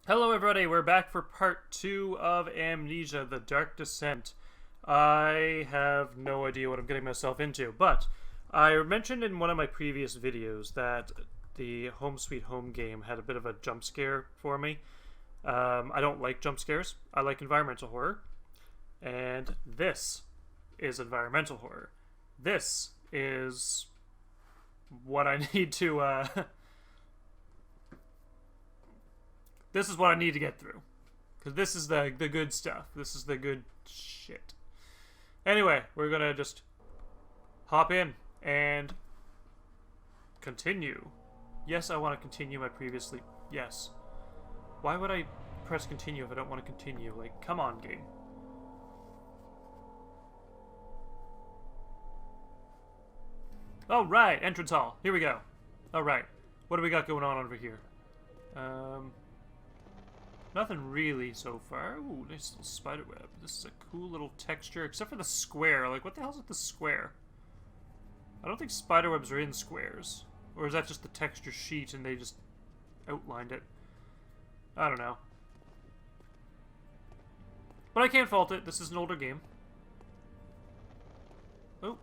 Hello everybody, we're back for part 2 of Amnesia, The Dark Descent. I have no idea what I'm getting myself into, but I mentioned in one of my previous videos that the Home Sweet Home game had a bit of a jump scare for me. I don't like jump scares, I like environmental horror, and this is environmental horror. This is what I need to, this is what I need to get through. Because this is the good stuff. This is the good shit. Anyway, we're going to just hop in and continue. Yes, I want to continue my previously... Yes. Why would I press continue if I don't want to continue? Like, come on, game. Oh, right. Entrance hall. Here we go. All right. What do we got going on over here? Nothing really so far. Ooh, nice little spider web. This is a cool little texture, except for the square. Like, what the hell's with the square? I don't think spider webs are in squares. Or is that just the texture sheet and they just outlined it? I don't know. But I can't fault it. This is an older game. Oh,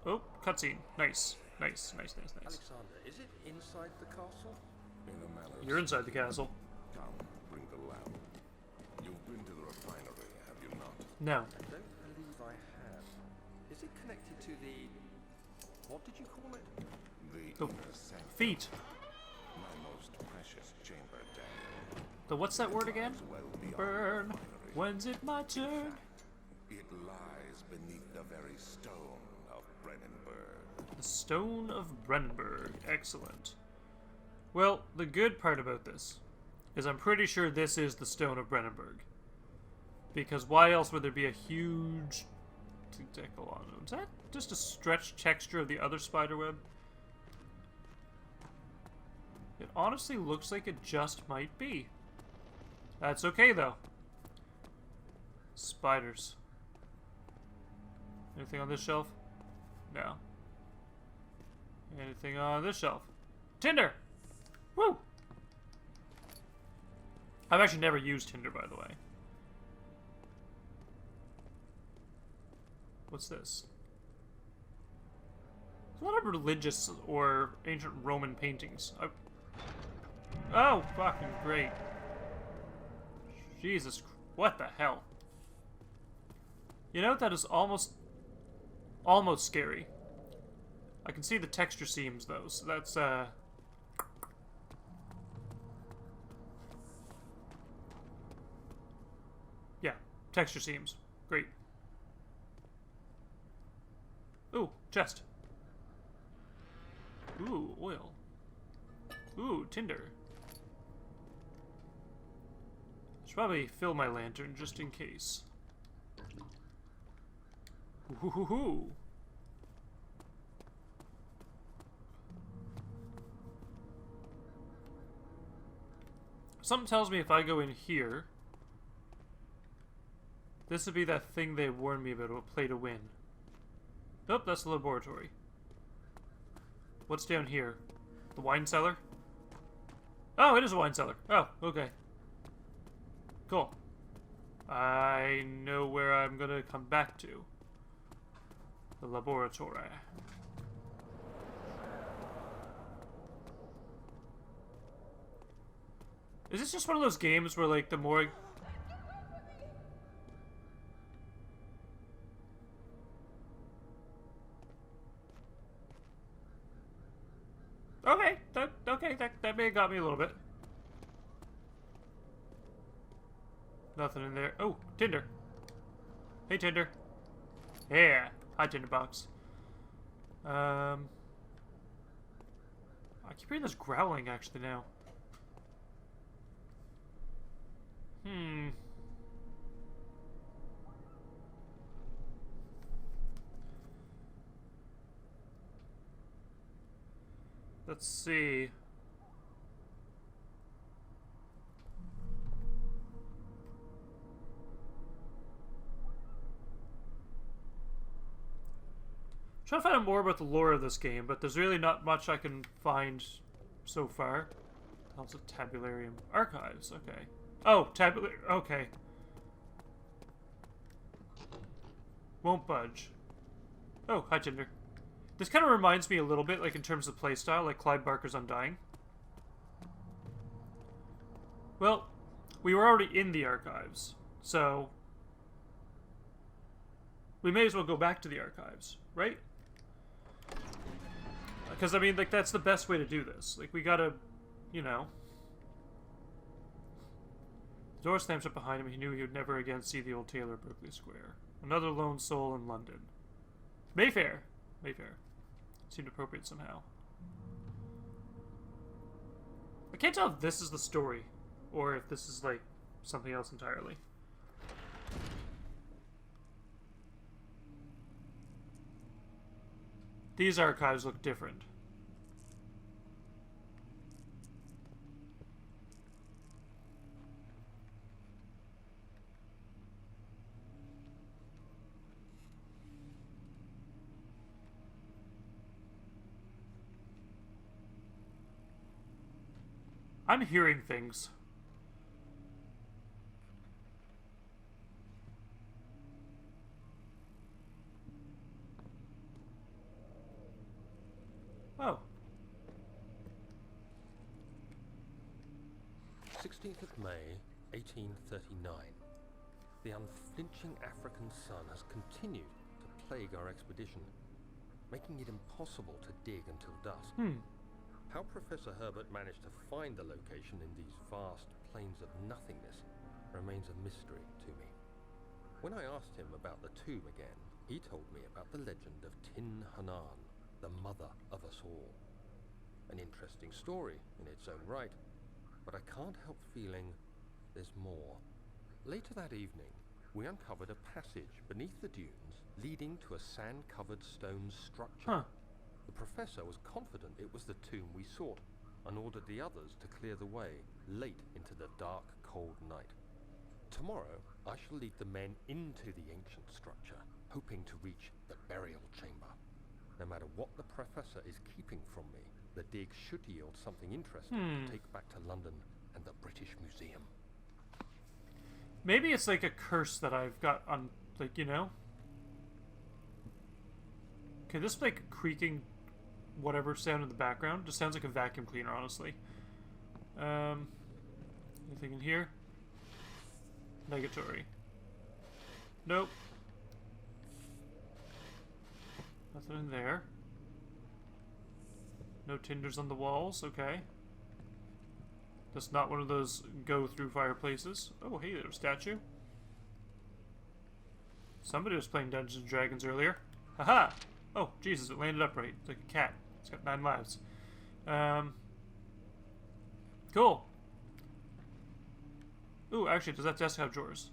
cutscene. Nice. Nice. Alexander, is it inside the castle? You're inside the castle. Come, bring the lamp. You've been to the refinery, have you not? No. I don't believe I have. Is it connected to the... what did you call it? The Oh, inner sanctum, feet. my most precious chamber, Daniel. The what's that word again? Lies well beyond Burn. the refinery. When's it my turn? It lies beneath the very stone of Brennenburg. The Stone of Brennenburg. Excellent. Well, the good part about this is I'm pretty sure this is the Stone of Brennenburg. Because why else would there be a huge tentacle on it? Is that just a stretched texture of the other spider web? It honestly looks like it just might be. That's okay, though. Spiders. Anything on this shelf? No. Anything on this shelf? Tinder! Woo! I've actually never used Tinder, by the way. What's this? There's a lot of religious or ancient Roman paintings. Oh, fucking great. Jesus, what the hell? You know, that is almost scary. I can see the texture seams, though, so that's, yeah, texture seams. Great. Ooh, chest. Ooh, oil. Ooh, tinder. Should probably fill my lantern just in case. Ooh. Something tells me if I go in here, this would be that thing they warned me about, a play to win. Nope, that's the laboratory. What's down here? The wine cellar? Oh, it is a wine cellar. Oh, okay. Cool. I know where I'm gonna come back to. The laboratory. Is this just one of those games where, like, the more... Okay, that may have got me a little bit. Nothing in there. Oh, Tinder. Hey, Tinder. Yeah. Hi, Tinderbox. I keep hearing this growling, actually, now. Let's see. Trying to find out more about the lore of this game, but there's really not much I can find so far. Also, tabularium archives. Okay. Oh, okay. Won't budge. Oh, hi, Tinder. This kind of reminds me a little bit, like, in terms of playstyle, like Clive Barker's Undying. Well, we were already in the archives, so we may as well go back to the archives, right? Because, I mean, like, that's the best way to do this. Like, we gotta, you know... The door slammed shut behind him. He knew he would never again see the old tailor at Berkeley Square. Another lone soul in London. Mayfair. Mayfair. Seemed appropriate somehow. I can't tell if this is the story, or if this is, like, something else entirely. These archives look different. I'm hearing things. Oh. 16th of May, 1839. The unflinching African sun has continued to plague our expedition, making it impossible to dig until dusk. How Professor Herbert managed to find the location in these vast plains of nothingness remains a mystery to me. When I asked him about the tomb again, he told me about the legend of Tin Hanan, the mother of us all. An interesting story in its own right, but I can't help feeling there's more. Later that evening, we uncovered a passage beneath the dunes leading to a sand-covered stone structure. The professor was confident it was the tomb we sought and ordered the others to clear the way late into the dark, cold night. Tomorrow, I shall lead the men into the ancient structure, hoping to reach the burial chamber. No matter what the professor is keeping from me, the dig should yield something interesting to take back to London and the British Museum. Maybe it's like a curse that I've got on, like, you know? Okay, this like creaking whatever sound in the background just sounds like a vacuum cleaner, honestly. Anything in here? Negatory. Nope. Nothing in there. No tinders on the walls, okay. That's not one of those go-through fireplaces. Oh, hey, there's a statue. Somebody was playing Dungeons and Dragons earlier. Haha! Oh, Jesus, it landed upright. It's like a cat. It's got 9 lives. Cool. Ooh, actually, does that desk have drawers?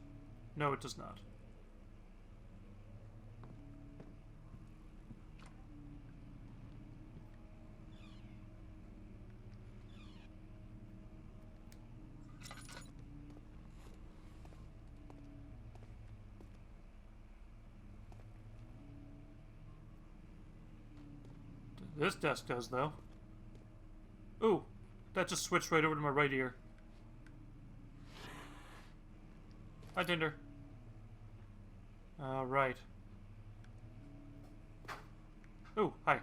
No, it does not. This desk does, though. Ooh, that just switched right over to my right ear. Hi, Tinder. Alright. Ooh, hi.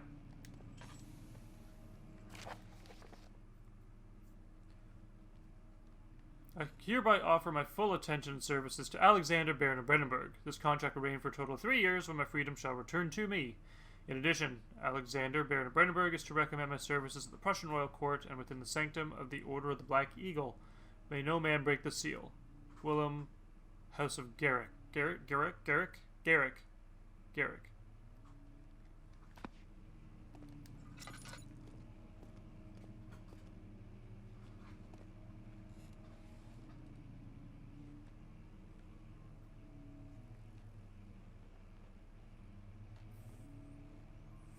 I hereby offer my full attention and services to Alexander, Baron of Brandenburg. This contract will reign for a total of 3 years, when my freedom shall return to me. In addition, Alexander, Baron of Brandenburg, is to recommend my services at the Prussian royal court and within the sanctum of the Order of the Black Eagle. May no man break the seal. Willem, House of Garrick. Garrick.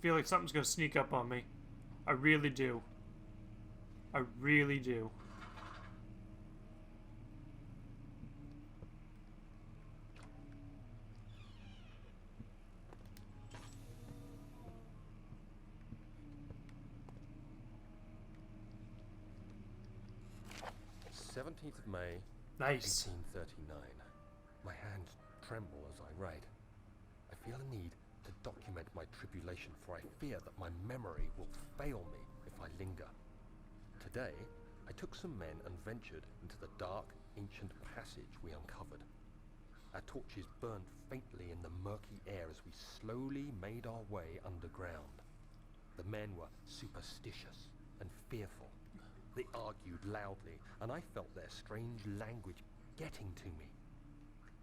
Feel like something's gonna sneak up on me. I really do. I really do. "17th of May, Nice. 1839. My hands tremble as I write. I feel a need to document my tribulation, for I fear that my memory will fail me if I linger. Today, I took some men and ventured into the dark, ancient passage we uncovered. Our torches burned faintly in the murky air as we slowly made our way underground. The men were superstitious and fearful. They argued loudly, and I felt their strange language getting to me.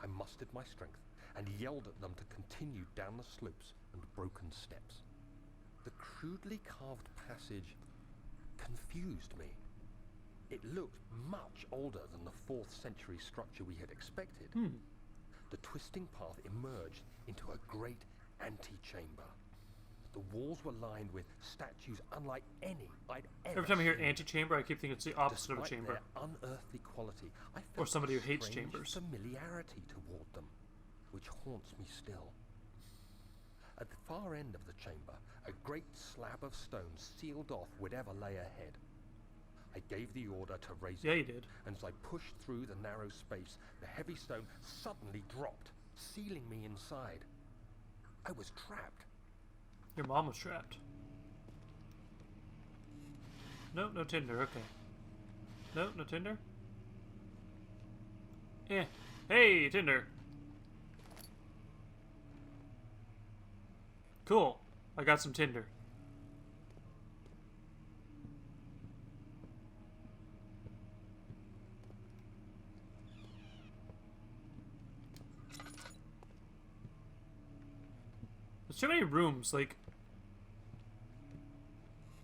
I mustered my strength and yelled at them to continue down the slopes and broken steps. The crudely carved passage confused me. It looked much older than the 4th century structure we had expected. The twisting path emerged into a great antechamber. The walls were lined with statues unlike any I'd ever Every time I hear seen. antechamber, I keep thinking it's the opposite of a Despite chamber. their unearthly quality, I felt Or somebody a who hates strange chambers. familiarity toward them, which haunts me still. At the far end of the chamber, a great slab of stone sealed off whatever lay ahead. I gave the order to raise Yeah, it, you did. and as I pushed through the narrow space, the heavy stone suddenly dropped, sealing me inside. I was trapped. Your mom was trapped. No, no Tinder, okay. No, no Tinder? Hey, Tinder! Cool. I got some Tinder. There's too many rooms, like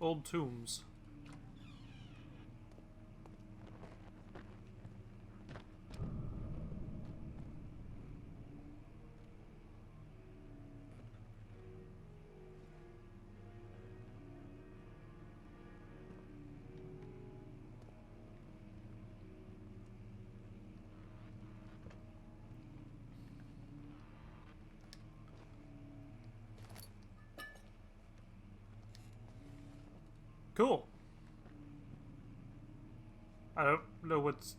old tombs. Cool. I don't know what's...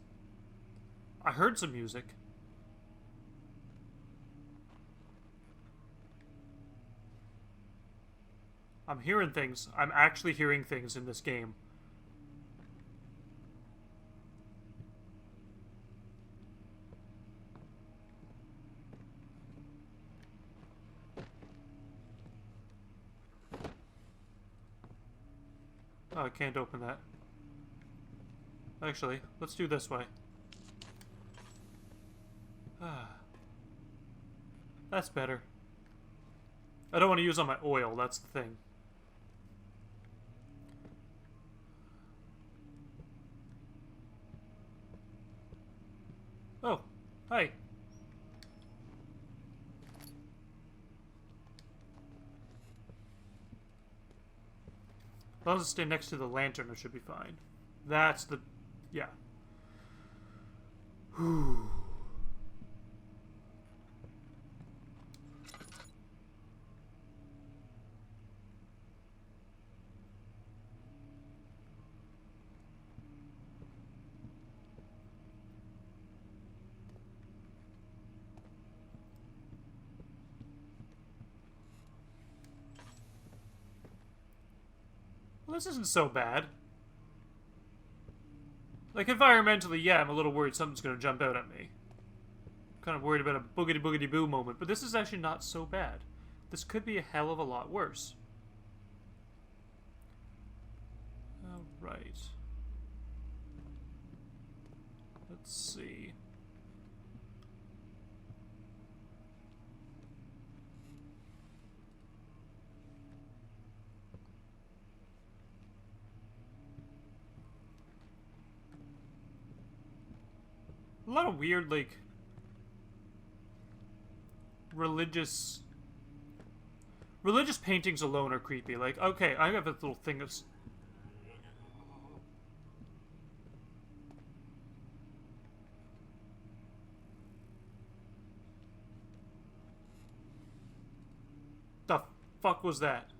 I heard some music. I'm hearing things. I'm actually hearing things in this game. Oh, I can't open that. Actually, let's do this way. That's better. I don't want to use all my oil, that's the thing. Oh, hi. As long as I stay next to the lantern, it should be fine. That's the... yeah. Whew. Well, this isn't so bad. Like, environmentally, yeah, I'm a little worried something's gonna jump out at me. Kind of worried about a boogity-boogity-boo moment, but this is actually not so bad. This could be a hell of a lot worse. Alright. Let's see. A lot of weird, like, religious paintings alone are creepy. Like, okay, I have a little thing of... The fuck was that?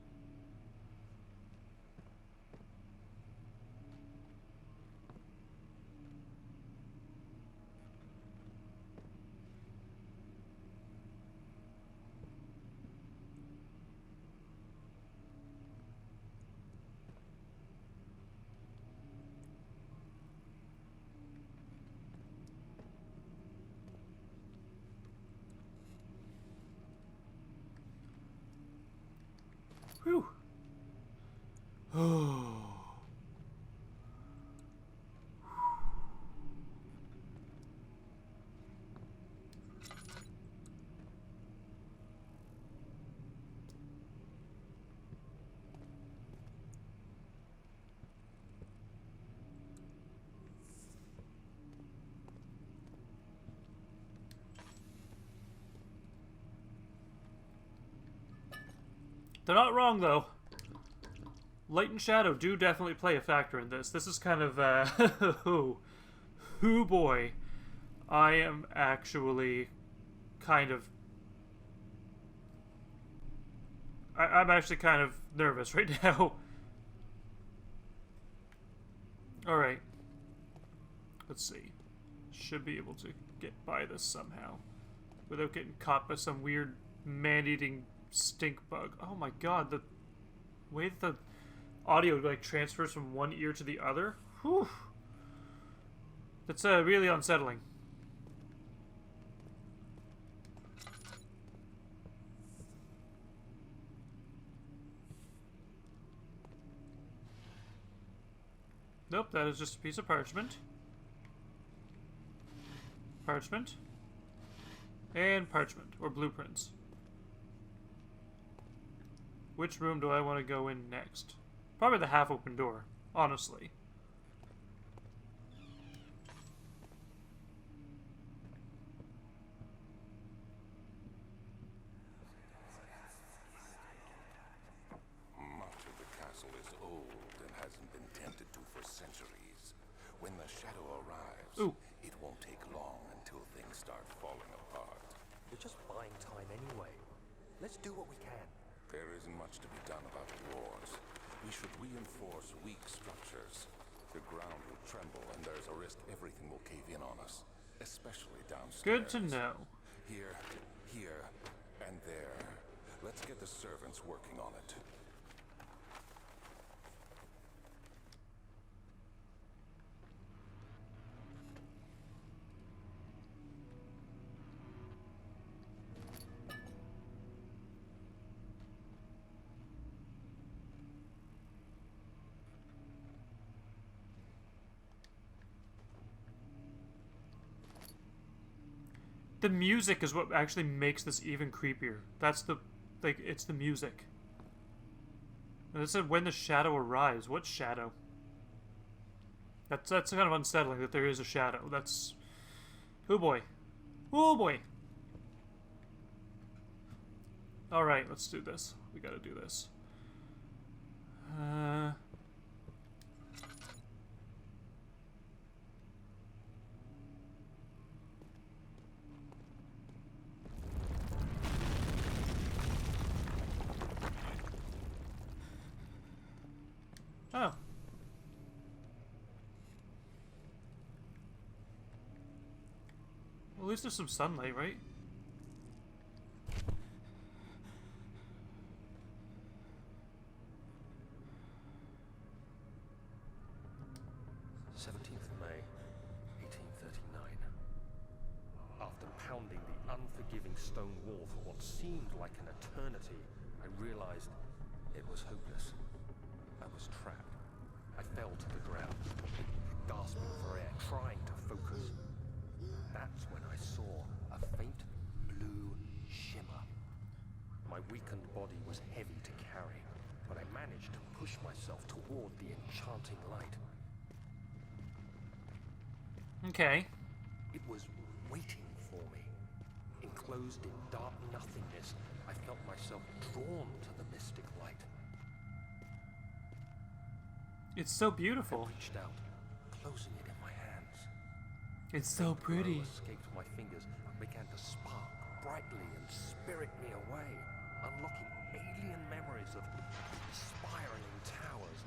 They're not wrong, though. Light and shadow do definitely play a factor in this. This is kind of, oh boy. I am actually kind of... I'm actually kind of nervous right now. Alright. Let's see. Should be able to get by this somehow. Without getting caught by some weird man-eating stink bug. Oh my god, the way that the audio like transfers from one ear to the other. Whew. That's really unsettling. Nope, that is just a piece of parchment. Parchment. And parchment, or blueprints. Which room do I want to go in next? Probably the half-open door, honestly. Much of the castle is old and hasn't been tended to for centuries. When the shadow arrives, Ooh. it won't take long until things start falling apart. We're just buying time anyway. Let's do what we can. There isn't much to be done about the walls. We should reinforce weak structures. The ground will tremble and there's a risk everything will cave in on us, especially downstairs. Good to know. Here, and there. Let's get the servants working on it. The music is what actually makes this even creepier. That's the, like, it's the music. And it said when the shadow arrives. What shadow? That's kind of unsettling that there is a shadow. That's, oh boy. Oh boy. Alright, let's do this. We gotta do this. Oh. Well, at least there's some sunlight, right? May 1839. After pounding the unforgiving stone wall for what seemed like an eternity, I realized it was hopeless. I was trapped. I fell to the ground, gasping for air, trying to focus. That's when I saw a faint blue shimmer. My weakened body was heavy to carry, but I managed to push myself toward the enchanting light. Okay. It was waiting for me. Enclosed in dark nothingness, I felt myself drawn to the mystic light. It's so beautiful. I reached out, closing it in my hands. It's so pretty. Escaped my fingers and began to spark brightly and spirit me away, unlocking alien memories of spiraling towers.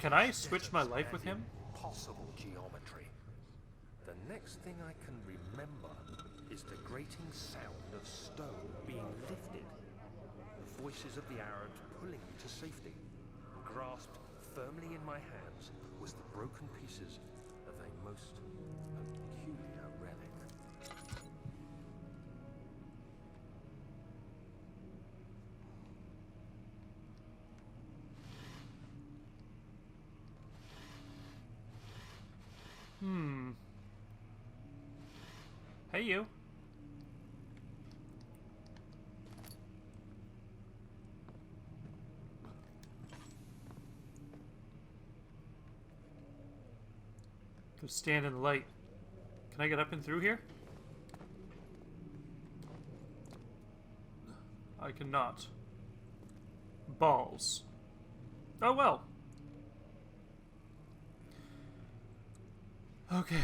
Can I switch my life with him? Impossible geometry. The next thing I can remember is the grating sound of stone being lifted, the voices of the Arabs pulling me to safety. Grasped firmly in my hands was the broken pieces of a most peculiar relic. Hey, you. Go stand in the light. Can I get up and through here? I cannot. balls. Oh well. Okay.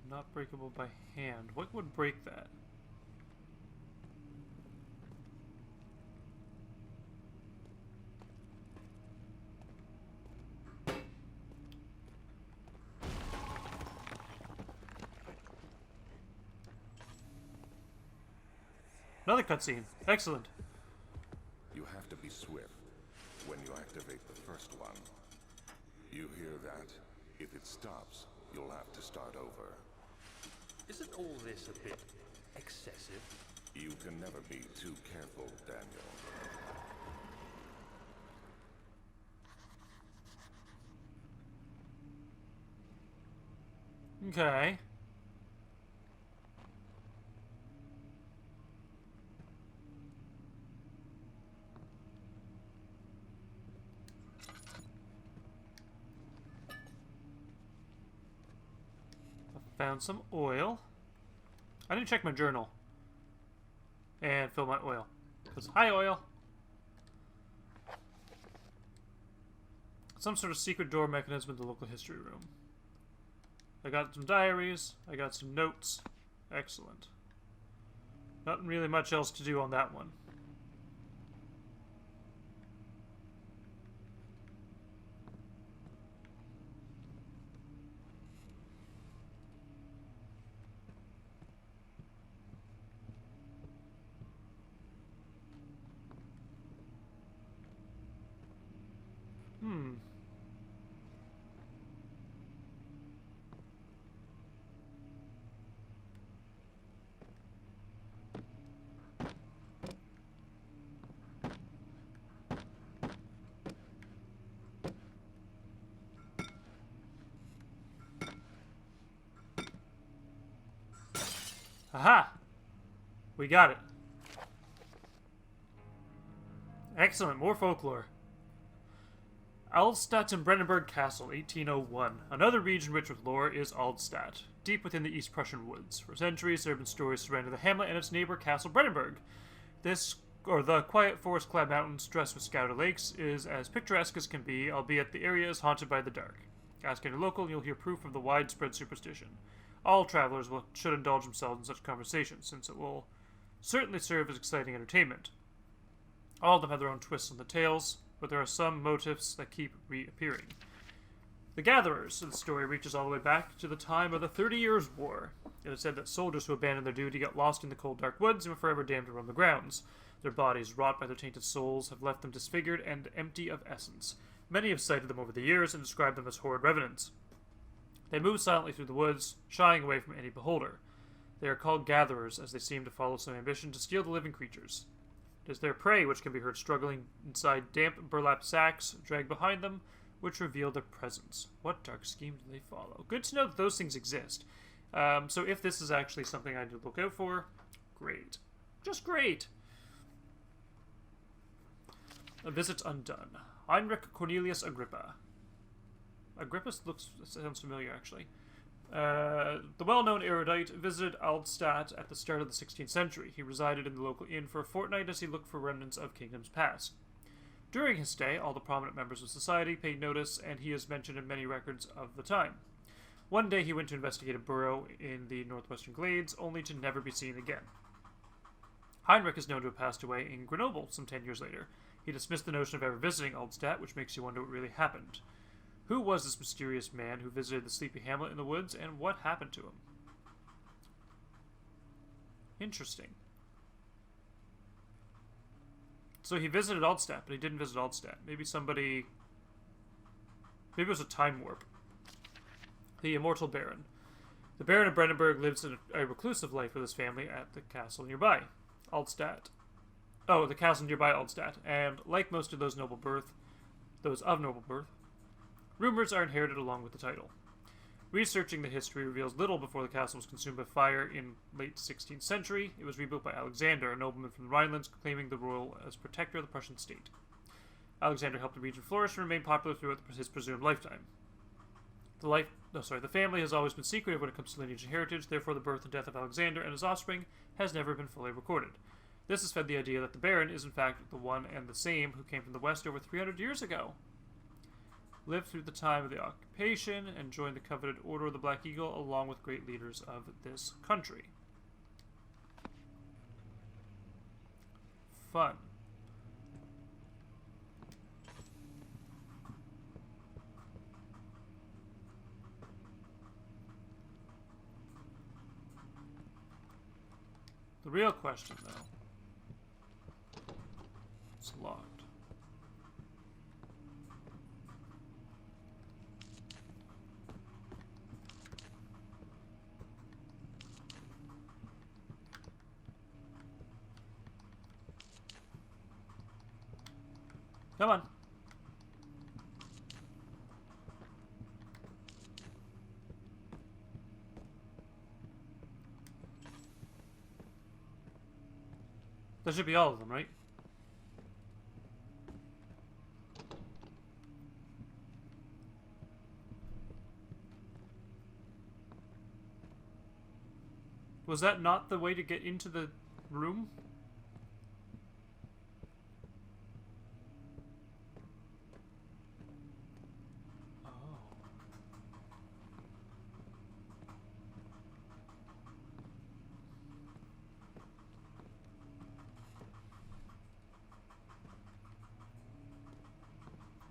Not breakable by hand. What would break that? Another cutscene. Excellent. You have to be swift when you activate the first one. You hear that? If it stops, you'll have to start over. Isn't all this a bit excessive? You can never be too careful, Daniel. Okay. Found some oil. I didn't check my journal. And fill my oil. Hi, oil. Some sort of secret door mechanism in the local history room. I got some diaries. I got some notes. Excellent. Not really much else to do on that one. Aha! We got it. Excellent, more folklore. Aldstadt and Brennenburg Castle, 1801. Another region rich with lore is Aldstadt, deep within the East Prussian woods. For centuries, there have been stories surrounding the hamlet and its neighbor, Castle Brennenburg. The quiet forest-clad mountains dressed with scattered lakes is as picturesque as can be, albeit the area is haunted by the dark. Ask any local and you'll hear proof of the widespread superstition. All travelers should indulge themselves in such conversations, since it will certainly serve as exciting entertainment. All of them have their own twists on the tales, but there are some motifs that keep reappearing. The Gatherers of the story reaches all the way back to the time of the 30 Years' War. It is said that soldiers who abandoned their duty got lost in the cold, dark woods and were forever damned to roam the grounds. Their bodies, wrought by their tainted souls, have left them disfigured and empty of essence. Many have cited them over the years and described them as horrid revenants. They move silently through the woods, shying away from any beholder. They are called gatherers, as they seem to follow some ambition to steal the living creatures. It is their prey which can be heard struggling inside damp burlap sacks dragged behind them, which reveal their presence. What dark scheme do they follow? Good to know that those things exist. So if this is actually something I need to look out for, great. Just great! A visit undone. Heinrich Cornelius Agrippa. Agrippa sounds familiar, actually. The well-known erudite visited Aldstadt at the start of the 16th century. He resided in the local inn for a fortnight as he looked for remnants of kingdoms past. During his stay, all the prominent members of society paid notice, and he is mentioned in many records of the time. One day he went to investigate a burrow in the northwestern glades, only to never be seen again. Heinrich is known to have passed away in Grenoble some 10 years later. He dismissed the notion of ever visiting Aldstadt, which makes you wonder what really happened. Who was this mysterious man who visited the sleepy hamlet in the woods, and what happened to him? Interesting. So he visited Aldstadt, but he didn't visit Aldstadt. Maybe it was a time warp. The Immortal Baron. The Baron of Brennenburg lives a reclusive life with his family at the castle nearby. The castle nearby Aldstadt, and like most of those of noble birth, rumors are inherited along with the title. Researching the history reveals little before the castle was consumed by fire in late 16th century. It was rebuilt by Alexander, a nobleman from the Rhinelands, claiming the role as protector of the Prussian state. Alexander helped the region flourish and remain popular throughout his presumed lifetime. The family has always been secretive when it comes to lineage and heritage, therefore the birth and death of Alexander and his offspring has never been fully recorded. This has fed the idea that the Baron is in fact the one and the same who came from the west over 300 years ago. Lived through the time of the occupation and joined the coveted Order of the Black Eagle along with great leaders of this country. Fun. The real question, though. It's locked. Come on. That should be all of them, right? Was that not the way to get into the room? Oh.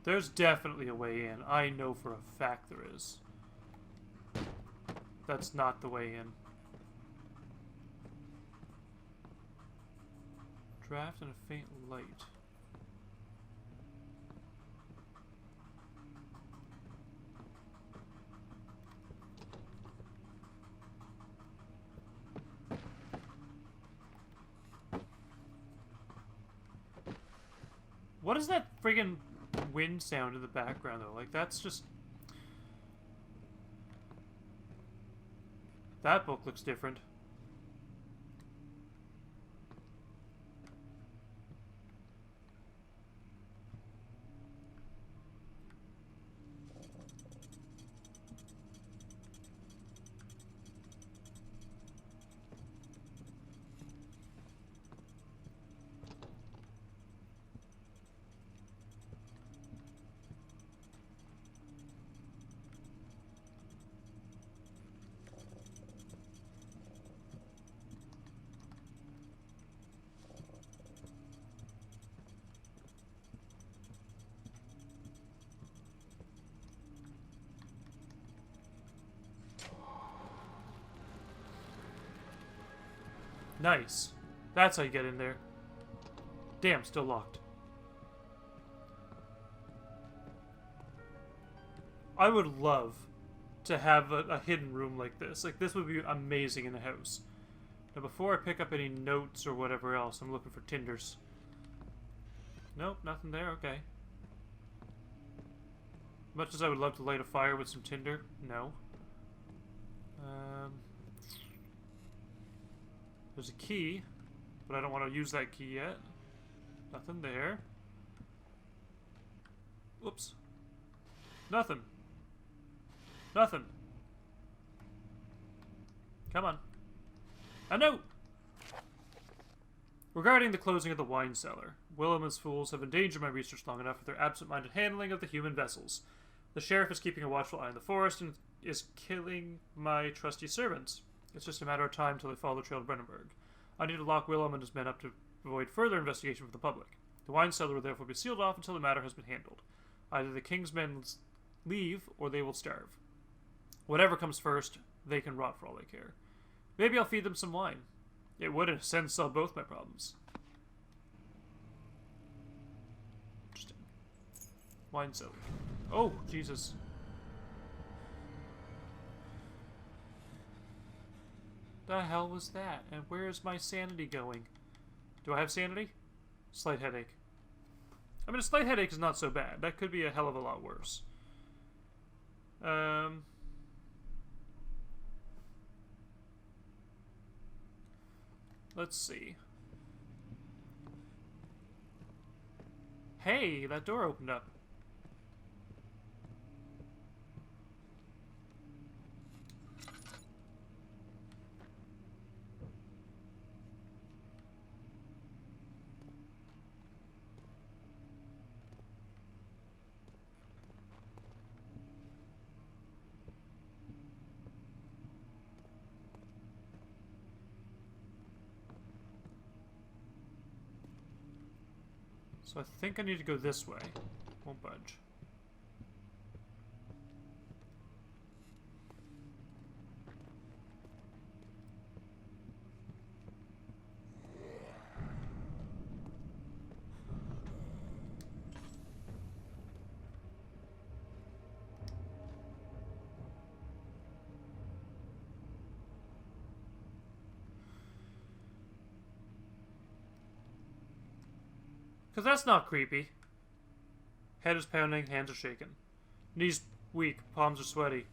There's definitely a way in. I know for a fact there is. That's not the way in. Draft and a faint light. What is that friggin' wind sound in the background, though? Like, that's just... That book looks different. Nice. That's how you get in there. Damn, still locked. I would love to have a hidden room like this. Like, this would be amazing in a house. Now, before I pick up any notes or whatever else, I'm looking for tinders. Nope, nothing there. Okay. Much as I would love to light a fire with some tinder, no. There's a key, but I don't want to use that key yet. Nothing there. Whoops. Nothing. Nothing. Come on. A note! Regarding the closing of the wine cellar, Willem and his fools have endangered my research long enough with their absent-minded handling of the human vessels. The sheriff is keeping a watchful eye on the forest and is killing my trusty servants. It's just a matter of time till they follow the trail to Brennenburg. I need to lock Willem and his men up to avoid further investigation from the public. The wine cellar will therefore be sealed off until the matter has been handled. Either the king's men leave, or they will starve. Whatever comes first, they can rot for all they care. Maybe I'll feed them some wine. It would, in a sense, solve both my problems. Interesting. Wine cellar. Oh, Jesus. The hell was that? And where is my sanity going? Do I have sanity? Slight headache. I mean, a slight headache is not so bad. That could be a hell of a lot worse. Let's see. Hey, that door opened up. So I think I need to go this way. Won't budge. Because that's not creepy. Head is pounding, hands are shaking. Knees weak, palms are sweaty.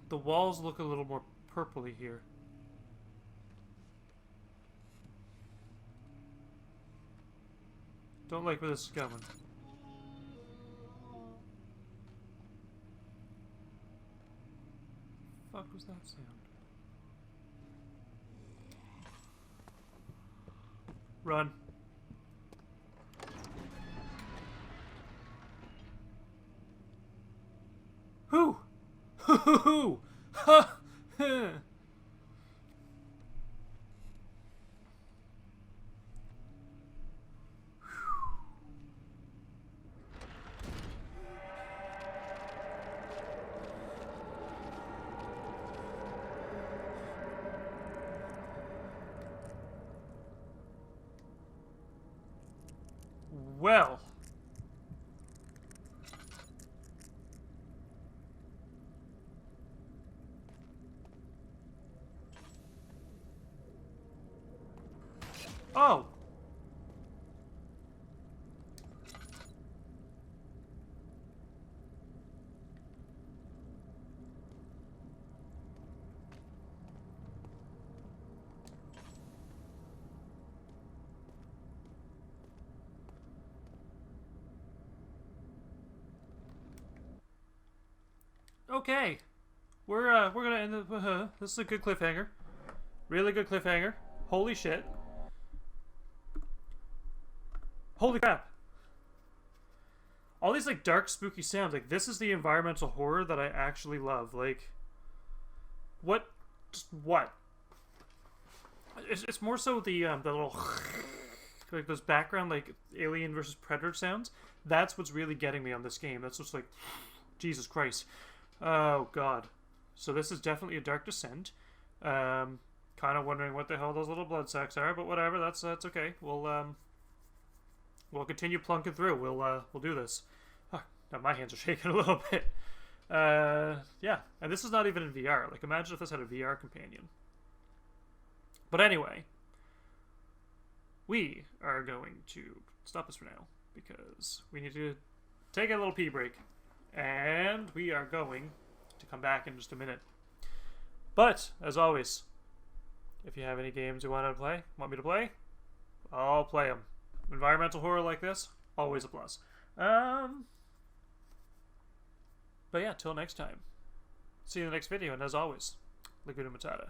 The walls look a little more purpley here. Don't like where this is going. Fuck was that sound? Run. Who? Hoo! Ha! Well. Oh. Okay. We're gonna end the, this is a good cliffhanger. Really good cliffhanger. Holy shit. Holy crap. All these like dark spooky sounds, like this is the environmental horror that I actually love. Like what it's more so the little like those background like Alien versus Predator sounds. That's what's really getting me on this game. That's what's like Jesus Christ. Oh god. So this is definitely a Dark Descent. Kind of wondering what the hell those little blood sacks are, but whatever. That's okay. We'll continue plunking through. We'll do this. Oh, now my hands are shaking a little bit. Yeah, and this is not even in VR. Like, imagine if this had a VR companion. But anyway, we are going to stop this for now because we need to take a little pee break, and we are going to come back in just a minute. But as always, if you have any games you want me to play, I'll play them. Environmental horror like this, always a plus. But yeah, till next time. See you in the next video, and as always, Laguna Matata.